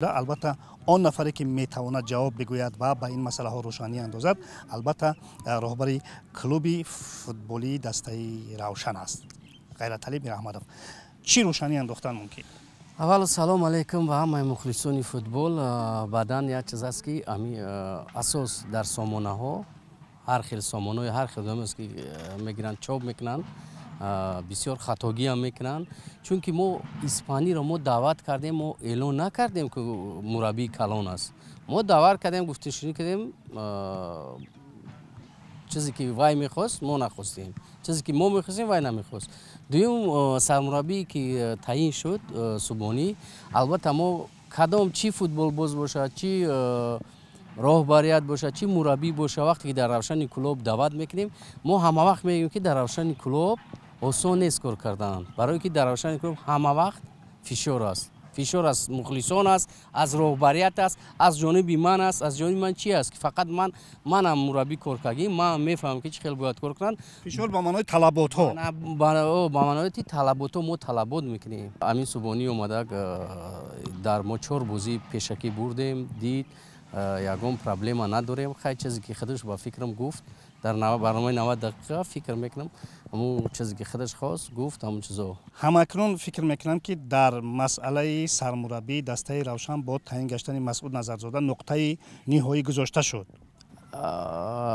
البته آن نفری که میتواند جواب بگوید و به این مسئله ها روشانی اندازد البته رهبر کلوب فوتبالی دسته روشن است. غیرت علی میرحمدov چی روشانی انداختن ممکن؟ اول سلام علیکم و همه مخلصان فوتبال. بعداً یک چیز است که امی اساس در سامانه ها هر خیل سامانه های هر خیل است که میگیرن چاپ میکنن بسیار خطاگی هم میکنن، چون که ما اسپانی رو ما دعوت کردیم، ما اعلان نکردیم که مربی کلان است. ما دعوت کردیم، گفتیم شروع کردیم چیزی که وای میخواست ما نخواستیم، چیزی که ما میخواستیم وای نمیخواست. دوم سرمربی که تعیین شد سوبانی، البته ما کدام چی فوتبال باز باشه، چی راهبریت باشه، چی مربی باشه، وقتی که در روشن کلوب دعوت میکنیم ما همه وقت میگیم که در روشن کلوب آسان نیست کار کردن، برای که در روشن کلوب همه وقت فشار است. فشار از مخلصان است، از راهبریت است، از جانب من است. از جانب من چی است که فقط منم مربی کار کردم، من میفهمم که چه خیلی باید کار کنن. فشار با معنای طلبات ها، با معنای طلبات ها ما طلبات میکنیم. امین سوبانی اومده در ما 4 بازی پیشکی بردیم، دید یگام پرابلم نداریم. خیلی چیزی که خودش با فکرم گفت در برنامه 90 دقیقه فکر میکنم همون چیزی که خودش خواست گفت همون چیزا. همکنون فکر میکنم که در مسئله سرمربی دسته روشن با تعیین گشتن مسعود نظرزاده نقطه نهایی گذاشته شد.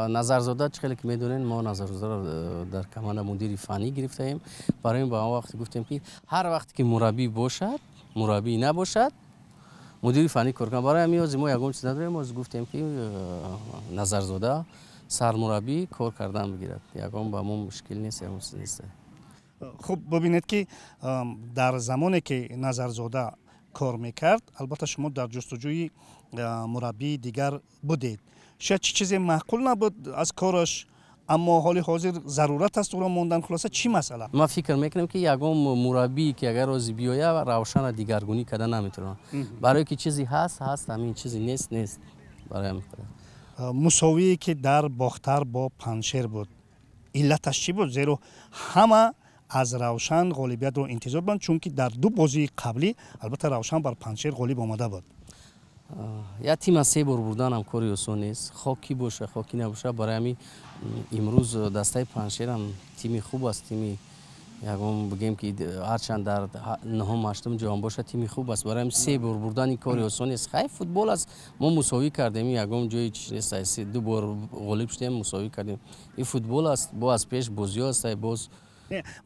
نظرزاده چه خیلی که میدونین ما نظرزاده رو در کمال مدیر فنی گرفتیم، برای این با آن وقت گفتیم که هر وقت که مربی باشد مربی نباشد مدیر فنی کار کنه. برای همین ما یگان چیز نداریم، ما گفتیم که نظرزاده سرمربی کار کردن بگیرد، یگان با ما مشکل نیست، همون چیز نیست. خب ببینید که در زمانی که نظرزاده کار میکرد البته شما در جستجوی مربی دیگر بودید، شاید چیزی معقول نبود از کارش، اما حال حاضر ضرورت است او را ماندن. خلاصه چی مسئله؟ ما فکر میکنم که یگان مربی که اگر روزی بیاید روشن دیگرگونی کردن نمیتونه، برای که چیزی هست همین چیزی نیست. برای همین مساوی که در باختر با پنشیر بود، علتش چی بود؟ زیرا همه از روشن غالبیت رو انتظار بودند، چون که در 2 بازی قبلی البته روشن بر پنشیر غالب آمده بود. یا تیم از 3 بار بردن هم کاری آسان نیست، خاکی باشه خاکی نباشه. برای همین امروز دسته پنشیر هم تیمی خوب است، تیمی یگان بگیم که هرچند در 9م 8م جام باشه تیمی خوب است. برای همین 3 بار بردن این کاری آسان نیست. خیلی فوتبال است، ما مساوی کردیم، یگان جای چیز نیست، 2 بار غالب شدیم مساوی کردیم. این فوتبال است، با از پیش بازی است. باز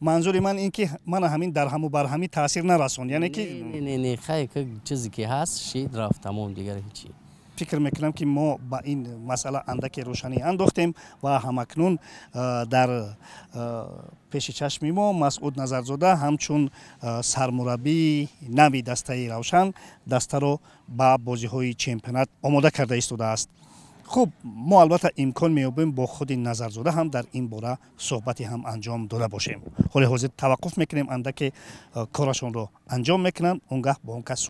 منظور من این که من همین در همو بر همین تاثیر نرسوند، یعنی که نه خیلی چیزی که هست شید رفت تمام، دیگر هیچی. فکر میکنم که ما با این مسئله اندک روشنی انداختیم و همکنون در پیش چشم ما مسعود نظرزاده همچون سرمربی نوی دسته روشن دسته رو با بازی های چمپیونات آماده کرده ایستاده است. خب ما البته امکان می‌یابیم با خود نظرزاده هم در این باره صحبتی هم انجام داده باشیم. حال حاضر توقف میکنیم اندک کارشون رو انجام میکنن، اونگاه با اون کس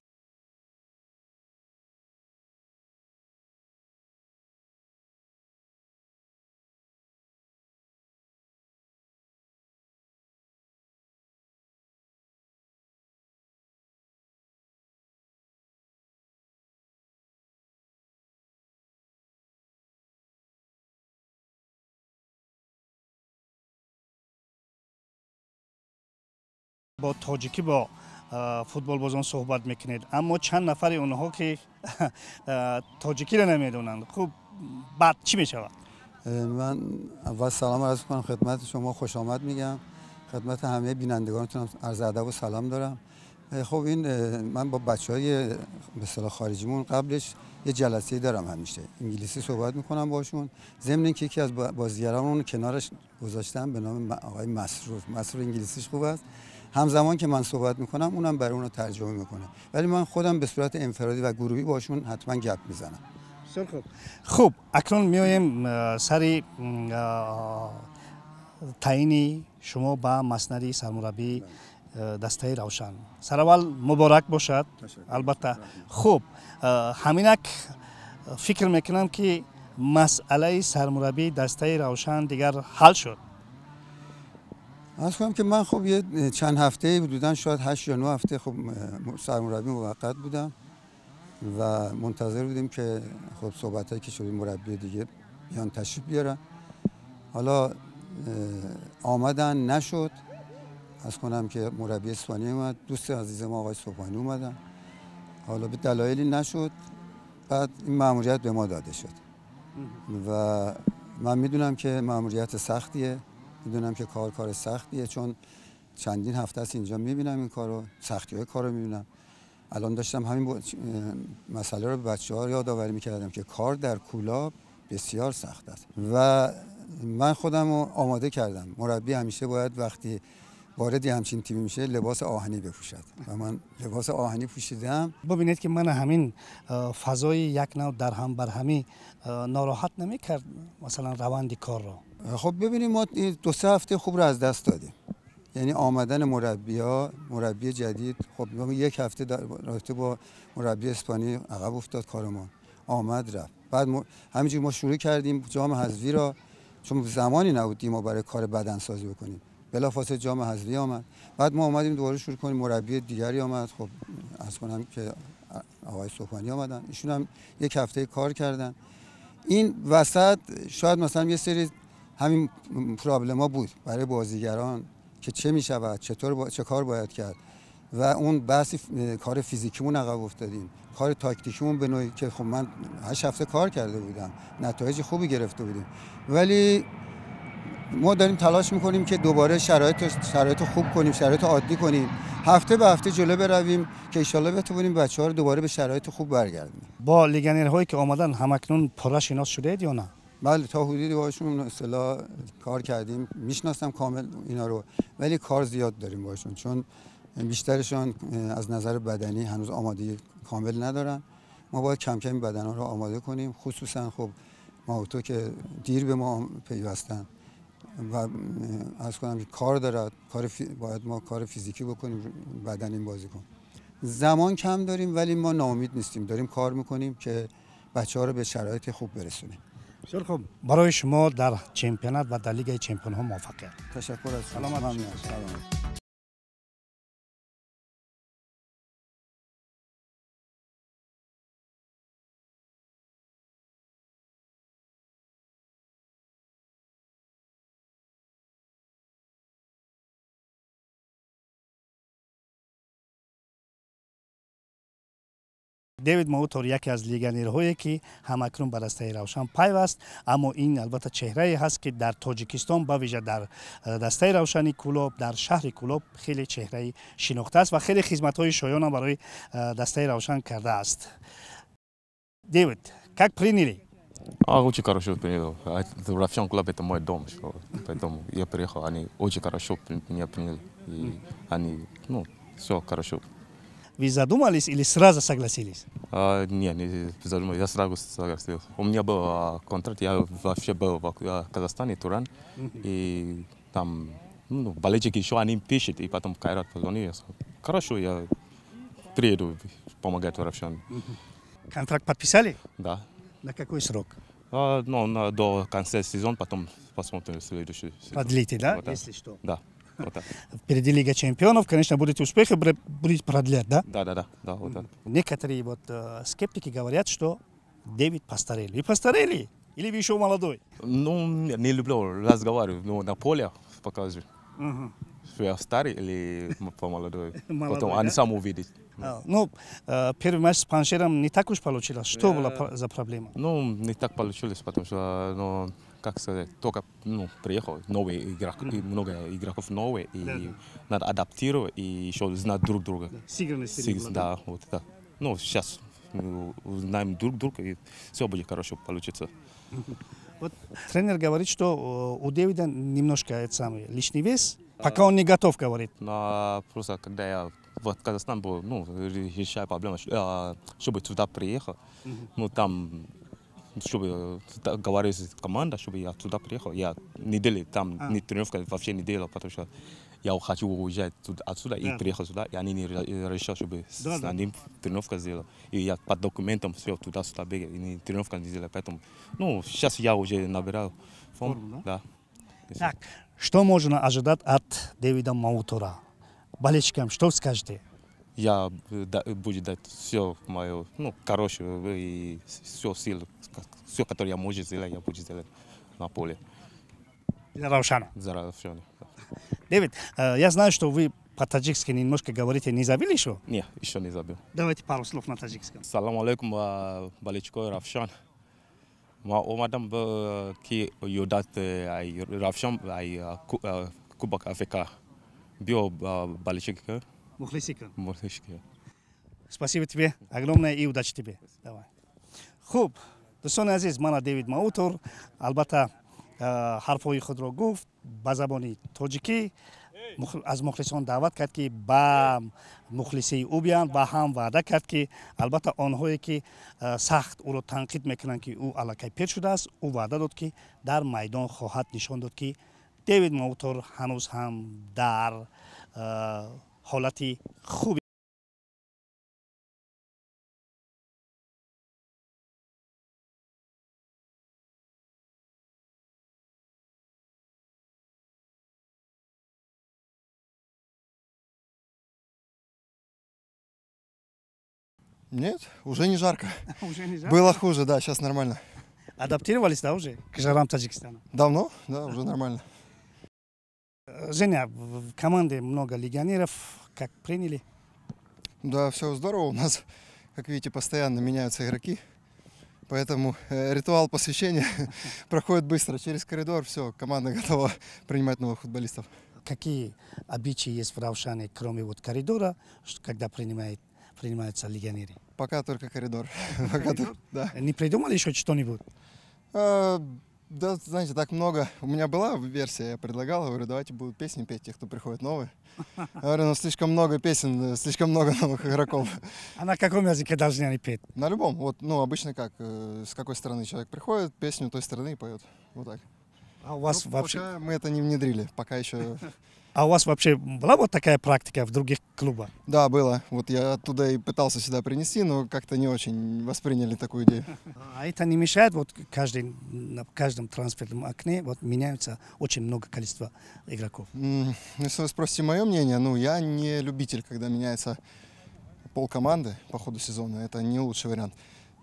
با تاجیکی با فوتبال بازان صحبت میکنید، اما چند نفر اونها که تاجیکی را نمیدونند، خب بعد چی میشود؟ من اول سلام عرض کنم خدمت شما، خوش آمد میگم خدمت همه بینندگانتون، عرض ادب و سلام دارم. خب این من با بچهای به اصطلاح خارجیمون قبلش یه جلسه‌ای دارم، همیشه انگلیسی صحبت میکنم باشون، ضمن اینکه یکی از بازیگرامون کنارش گذاشتم به نام آقای مسرور انگلیسیش خوب است، همزمان که من صحبت میکنم اونم برای اونو ترجمه میکنه، ولی من خودم به صورت انفرادی و گروهی باشون حتما گپ میزنم. خب اکنون میایم سر تعیین شما با مسند سرمربی دسته روشن. سر اول مبارک باشد. البته خب همینک فکر میکنم که مسئله سرمربی دسته روشن دیگر حل شد. از کنم که من خب یه چند هفته حدوداً شاید 8 یا 9 هفته خب سرمربی موقت بودم و منتظر بودیم که خب صحبتایی که شده مربی دیگه بیان تشریف بیارن. حالا آمدن نشد. از کنم که مربی اسپانیا اومد، دوست عزیز ما آقای صبحانی اومدن، حالا به دلایلی نشد. بعد این مأموریت به ما داده شد و من میدونم که مأموریت سختیه، میدونم که کار سختیه، چون چندین هفته است اینجا میبینم این کارو، سختی‌های کارو میبینم. الان داشتم همین مسئله رو به بچه‌ها یادآوری میکردم که کار در کولاب بسیار سخت است و من خودم رو آماده کردم. مربی همیشه باید وقتی وارد همچین تیمی میشه لباس آهنی بپوشد و من لباس آهنی پوشیدم. ببینید که من همین فضای یک نوع در هم بر همی ناراحت نمیکرد مثلا روند کار را. خب ببینیم ما 2-3 هفته خوب رو از دست دادیم، یعنی آمدن مربی جدید. خب ما 1 هفته در رابطه با مربی اسپانی عقب افتاد کارمان، آمد رفت. بعد همینجوری ما شروع کردیم جام حذفی را، چون زمانی نبود ما برای کار بدنسازی بکنیم. بلافاصله جام حذفی آمد، بعد ما اومدیم دوباره شروع کنیم. مربی دیگری آمد، خب از کنم که آقای صبحانی آمدن، ایشون هم 1 هفته کار کردن. این وسط شاید مثلا یه سری همین پرابلما بود برای بازیگران که چه میشود، چه کار باید کرد و اون بحث کار فیزیکیمون عقب افتادیم، کار تاکتیکیمون به نوعی که خب من 8 هفته کار کرده بودم، نتایج خوبی گرفته بودیم، ولی ما داریم تلاش میکنیم که دوباره شرایط خوب کنیم، شرایط عادی کنیم، هفته به هفته جلو برویم که ان شاءالله بتونیم بچه‌ها رو دوباره به شرایط خوب برگردونیم. با لگنرهایی که آمدن همکنون پرا شناس شده یا نه؟ بله تا حدودی باشون اصطلاح کار کردیم، میشناسم کامل اینا رو، ولی کار زیاد داریم باشون، چون بیشترشان از نظر بدنی هنوز آمادگی کامل ندارن. ما باید کم کم بدنها رو آماده کنیم، خصوصا خب ماوتو که دیر به ما پیوستن و از کنم کار دارد، باید ما کار فیزیکی بکنیم، بدن این بازیکن. زمان کم داریم ولی ما ناامید نیستیم، داریم کار میکنیم که بچه‌ها رو به شرایط خوب برسونیم. بسیار خوب، برای شما در چمپیونات و در لیگ چمپیون‌ها موفقیت. تشکر از شما. سلامت ممنون. باشید. دیوید ماوتور یکی از لیگنرهایی که همکنون به دسته روشن پیوست، اما این البته چهره هست که در تاجیکستان به ویژه در دسته روشنی کولوب در شهر کولوب خیلی چهره شناخته است و خیلی خدمت‌های شایان برای دسته روشن کرده است. Дэвид, как приняли? Очень хорошо принял. Равшан Клаб это мой дом, поэтому я приехал, они очень хорошо меня приняли. И они, все хорошо. Вы задумались или сразу согласились? Не задумался, я сразу согласился. У меня был контракт, я вообще был в Казахстане, Туран, и там болельщики еще они пишут, и потом Кайрат позвонил, я сказал, хорошо, я приеду помогать в Равшане. Контракт подписали? Да. На какой срок? До конца сезона, потом посмотрим следующий сезон. Продлите, да? Вот так. Если что. Да. Вот так. Впереди Лига чемпионов, конечно, будете успехи, будете продлять, да? Да, вот так. Некоторые скептики говорят, что Дэвид постарел. Вы постарели? Или вы еще молодой? Не люблю разговаривать, на поле покажу. Что я старый или помолодой. Потом они сами увидят. Первый матч с Паншером не так уж получилось. Что было за проблема? Не так получилось, потому что, как сказать, только приехал, новый игрок, и много игроков новые, и надо адаптировать, и еще знать друг друга. Сыгранность. Да, вот так. Сейчас узнаем друг друга, и все будет хорошо получиться. Вот тренер говорит, что у Дэвида немножко лишний вес, пока он не готов, говорит. Просто когда я в Казахстан был, решая проблему, чтобы туда приехал, там, чтобы говорить с командой, чтобы я туда приехал, я неделю там, не тренировка, вообще не делал, потому что я хочу уезжать отсюда и приехал сюда, и они не решили, чтобы с ним тренировка сделала. И я по документам все туда-сюда бегал, и тренировка не сделала, поэтому, сейчас я уже набирал форму, да. Так, что можно ожидать от Дэвида Маутора? Болельщикам что скажете? я буду дать все мое, ну, хорошее и все силы, все, которое я могу сделать, я буду сделать на поле. Равшана. За Равшана. Дэвид, я знаю, что вы по-таджикски немножко говорите. Не забыли еще? Не, еще не забыл. Давайте пару слов на таджикском. Салам алейкум, баличко Равшан. Ма омадам ки юдат ай Равшан ай Кубок Африка. Био баличко. Мухлисика. Муртышки. Спасибо тебе. Огромное и удачи тебе. Давай. Хуб. دوستان عزیز من دیوید ماوتور البته حرفای خود را گفت به زبان تاجیکی از مخلصان دعوت کرد که با مخلصی او بیان و هم وعده کرد که البته آنهایی که سخت او را تنقید میکنند که او علاقه پیر شده است او وعده داد که در میدان خواهد نشان داد که دیوید ماوتور هنوز هم در حالت خوبی Нет, уже не жарко. уже не жарко? Было хуже, да, сейчас нормально. Адаптировались, да, уже к жарам Таджикистана? Давно? Да, уже нормально. Женя, в команде много легионеров. Как приняли? Да, все здорово. У нас, как видите, постоянно меняются игроки. Поэтому ритуал посвящения проходит быстро. Через коридор, все, команда готова принимать новых футболистов. Какие обычаи есть в Равшане, кроме вот коридора, когда принимаются легионеры? Пока только коридор. Да. Не придумали еще что-нибудь? Да, знаете, так много. У меня была версия, я предлагал, говорю, давайте будут песни петь, те, кто приходит новые. Я говорю, ну слишком много песен, слишком много новых игроков. А на каком языке должны они петь? На любом. Вот, ну, обычно как, с какой стороны человек приходит, песню той стороны и поет. Вот так. А у вас вообще... Пока мы это не внедрили, пока еще... А у вас вообще была вот такая практика в других клубах? Да, было. Вот я оттуда и пытался сюда принести, но как-то не очень восприняли такую идею. А это не мешает, вот на каждом трансферном окне вот меняются очень много количества игроков? Если вы спросите мое мнение, ну, я не любитель, когда меняется полкоманды по ходу сезона. Это не лучший вариант.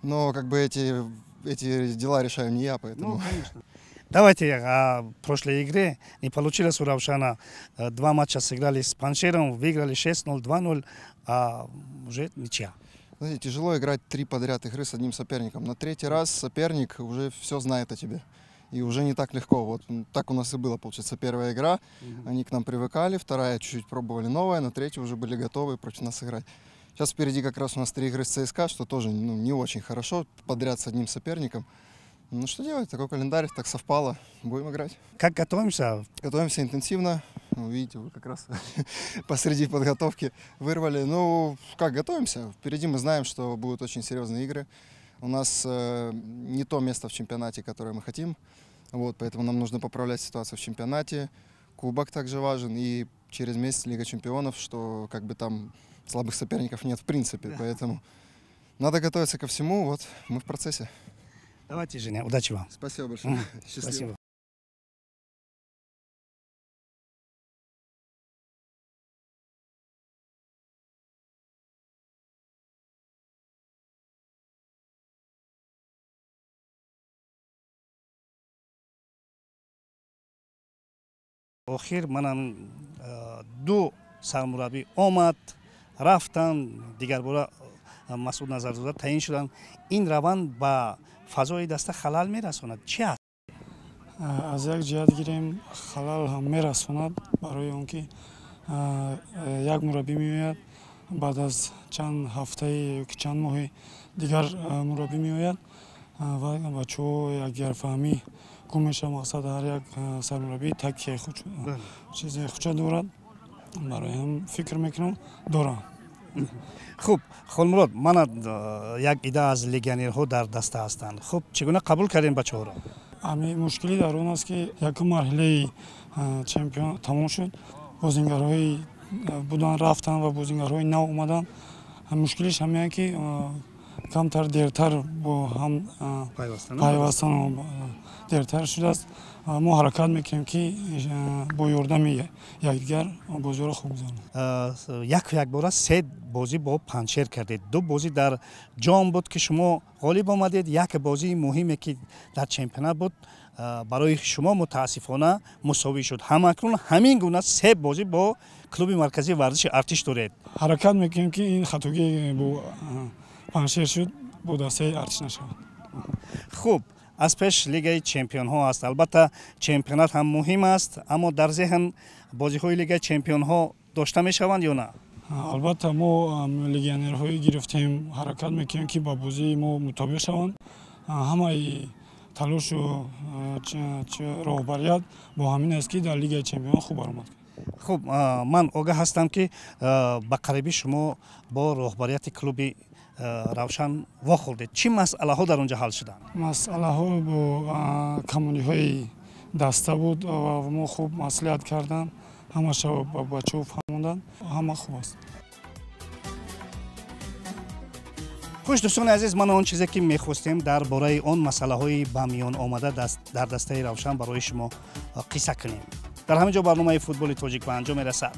Но как бы эти дела решаю не я, поэтому... Ну, конечно. Давайте о прошлой игре. Не получилось у Равшана. 2 матча сыграли с Паншером, выиграли 6-0, 2-0, а уже ничья. Знаете, тяжело играть 3 подряд игры с одним соперником. На 3-й раз соперник уже все знает о тебе. И уже не так легко. Вот так у нас и было, получается, первая игра. Они к нам привыкали, вторая чуть-чуть пробовали новая, на 3-й уже были готовы против нас играть. Сейчас впереди как раз у нас 3 игры с ЦСКА, что тоже не очень хорошо, подряд с одним соперником. Ну что делать, такой календарь, так совпало, будем играть. Как готовимся? Готовимся интенсивно, ну, видите, вы как раз посреди подготовки вырвали. Ну, как готовимся? Впереди мы знаем, что будут очень серьезные игры. У нас не то место в чемпионате, которое мы хотим, вот, поэтому нам нужно поправлять ситуацию в чемпионате. Кубок также важен, и через месяц Лига чемпионов, что как бы там слабых соперников нет в принципе, поэтому надо готовиться ко всему, вот, мы в процессе. Давайте, Женя, удачи вам. Спасибо большое. Счастливо. Спасибо. охир манам 2 сармураббӣ омад рафтан дигarbора Масуд Назарзода таъин шуданд. ин раванд ба фазои даста халал мерасонад. Чи аст? аз як ҷиҳат гирем халал ҳам мерасонад, барои он ки як мураббӣ меояд, баъд аз чанд ҳафтаи ё ки чанд моҳи дигар мураббӣ меояд ва бачаҳо якҷарфаҳмӣ гум мешавад. мақсад ҳар як сармураббӣ такяи чизе худша дорад. бароям фикр мекунам дорам. хуб, холмурод, манад як ида аз легионерҳо дар даста ҳастанд. хуб, чӣ гуна қабул кардем бачаҳоро? ами мушкилӣ дар он аст ки якум марҳилаи чемпион тамом шуд, бозингарҳои будан рафтанд ва бозингарҳои нав омаданд. мушкилиш ҳамин ки камтар дертар бо ҳам пайвастан дертар шудааст. мо ҳаракат мекунем ки бо ёрдами якдигар бозиро хуб гузаронем. як бора се бозӣ бо Панҷшер кардед. ду бозӣ дар ҷом буд ки шумо ғолиб омадед. як бозии муҳиме ки дар чемпионат буд барои шумо мутаассифона мусовӣ шуд. ҳамакнун ҳамин гуна се бозӣ бо клуби марказии варзиши Артиш доред. ҳаракат мекунем ки ин хатоги бо Панҷшер шуд бо дастаи Артиш нашавад. хуб, аз пеш лигаи чемпионҳо аст. албатта чемпионат ҳам муҳим аст, аммо дар зеҳн бозиҳои лигаи чемпионҳо дошта мешаванд ё на? албатта мо легионерҳои гирифтем, ҳаракат мекунем ки ба бозии мо мутобиқ шаванд. ҳамаи талошу роҳбарият бо ҳамин аст ки дар лигаи чемпионҳо хуб баромад. хуб, ман огаҳ ҳастам ки ба қарибӣ шумо бо роҳбарияти клуби равшан вохӯрдед. чӣ масъалаҳо дар он ҷо ҳал шуданд? масъалаҳо бо командиҳои даста буд ва мо хуб маслиҳат кардам. ҳамаша ба бачаҳо фаҳмонданд. ҳама хуб аст. хуш дӯстони азиз, ман он чизе ки мехостем дар бораи он масъалаҳои ба миён омада дар дастаи равшан барои шумо қисса кунем. дар ҳамин ҷо барномаи футболи тоҷик ба анҷом мерасад.